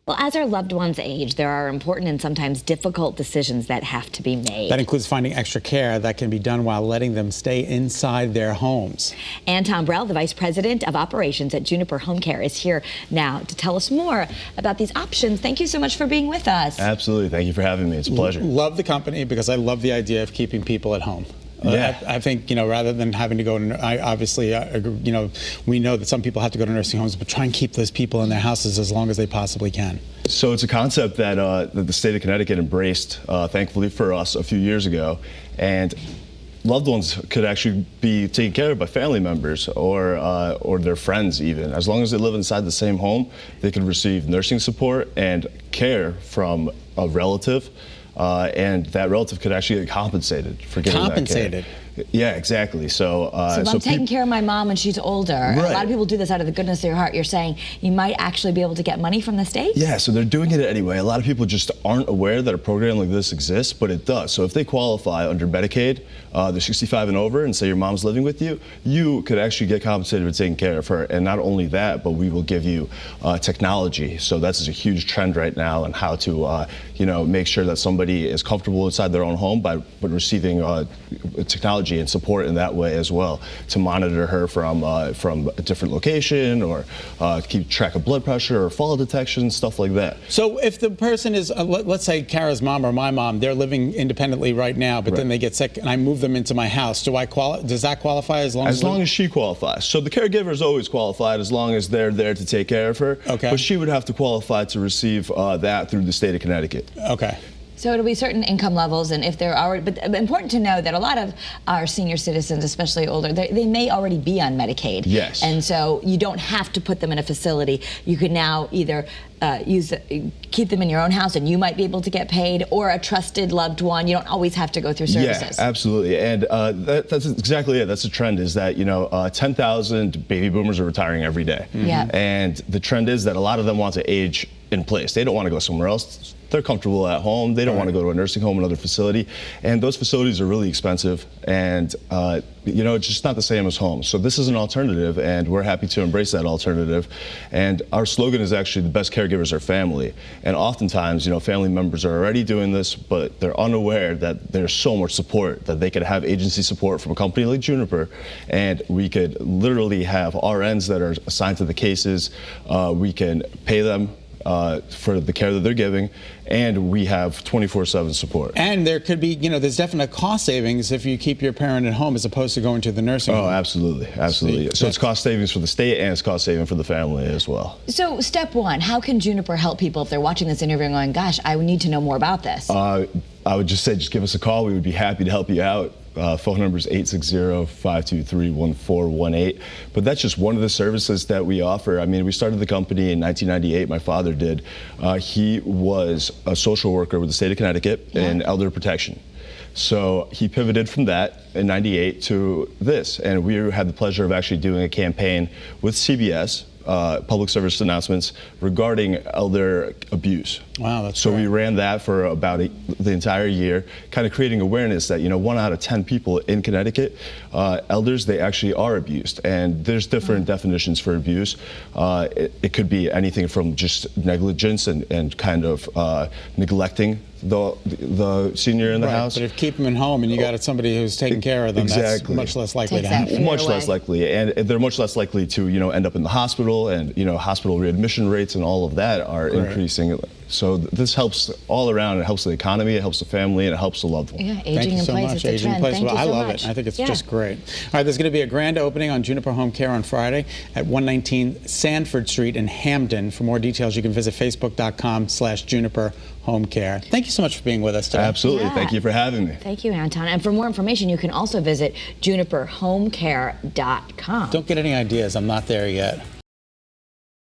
Well, as our loved ones age, there are important and sometimes difficult decisions that have to be made. That includes finding extra care that can be done while letting them stay inside their homes. Anton Brel, the Vice President of Operations at Juniper Homecare, is here now to tell us more about these options. Thank you so much for being with us. Absolutely. Thank you for having me. It's a pleasure. Love the company because I love the idea of keeping people at home. Yeah. I think, rather than having to go to, obviously, we know that some people have to go to nursing homes, but try and keep those people in their houses as long as they possibly can. So it's a concept that, that the state of Connecticut embraced, thankfully for us, a few years ago. And loved ones could actually be taken care of by family members or their friends even. As long as they live inside the same home, they could receive nursing support and care from a relative. And that relative could actually get compensated for getting that care. Yeah, exactly. So if I'm taking care of my mom and she's older, right. A lot of people do this out of the goodness of your heart. You're saying you might actually be able to get money from the state? Yeah, so they're doing it anyway. A lot of people just aren't aware that a program like this exists, but it does. So if they qualify under Medicaid, they're 65 and over, and say your mom's living with you, you could actually get compensated for taking care of her. And not only that, but we will give you technology. So that's a huge trend right now on how to, make sure that somebody is comfortable inside their own home by receiving technology and support in that way as well, to monitor her from a different location or keep track of blood pressure or fall detection, stuff like that. So if the person is, let's say Kara's mom or my mom, they're living independently right now, but then they get sick and I move them into my house, does that qualify as long as she qualifies? So the caregiver is always qualified as long as they're there to take care of her. Okay. But she would have to qualify to receive that through the state of Connecticut. Okay. So it'll be certain income levels, and if they're already, but important to know that a lot of our senior citizens, especially older, they may already be on Medicaid. Yes. And so you don't have to put them in a facility. You could now either keep them in your own house, and you might be able to get paid, or a trusted loved one. You don't always have to go through services. Yeah, absolutely. And that's exactly it. That's the trend, is that 10,000 baby boomers are retiring every day. Mm-hmm. Yeah. And the trend is that a lot of them want to age in place. They don't want to go somewhere else. They're comfortable at home. They don't want to go to a nursing home, another facility. And those facilities are really expensive. And, it's just not the same as home. So this is an alternative, and we're happy to embrace that alternative. And our slogan is actually, the best caregivers are family. And oftentimes, family members are already doing this, but they're unaware that there's so much support, that they could have agency support from a company like Juniper. And we could literally have RNs that are assigned to the cases. We can pay them for the care that they're giving, and we have 24/7 support. And there could be, there's definite cost savings if you keep your parent at home as opposed to going to the nursing home. Oh, absolutely, absolutely. So it's cost savings for the state, and it's cost saving for the family as well. So step one, how can Juniper help people if they're watching this interview and going, gosh, I would need to know more about this? I would just say, just give us a call. We would be happy to help you out. Phone number is 860-523-1418. But that's just one of the services that we offer. I mean, we started the company in 1998. My father did. He was a social worker with the state of Connecticut in elder protection. So he pivoted from that in '98 to this. And we had the pleasure of actually doing a campaign with CBS, public service announcements regarding elder abuse. Wow, that's so we ran that for about the entire year, kind of creating awareness that 1 out of 10 people in Connecticut, elders, they actually are abused, and there's different definitions for abuse. It could be anything from just negligence and kind of neglecting the senior in the house. But if you keep them at home and you got somebody who's taking care of them, that's much less likely to happen. Much less likely, and they're much less likely to end up in the hospital, and hospital readmission rates and all of that are increasing. So this helps all around. It helps the economy, it helps the family, and it helps the loved one. Yeah, aging in place is the trend. Thank you so much. I love it. I think it's just great. All right, there's going to be a grand opening on Juniper Homecare on Friday at 119 Sanford Street in Hamden. For more details, you can visit facebook.com/Juniper Homecare. Thank you so much for being with us today. Absolutely. Thank you for having me. Thank you, Anton. And for more information, you can also visit juniperhomecare.com. Don't get any ideas. I'm not there yet.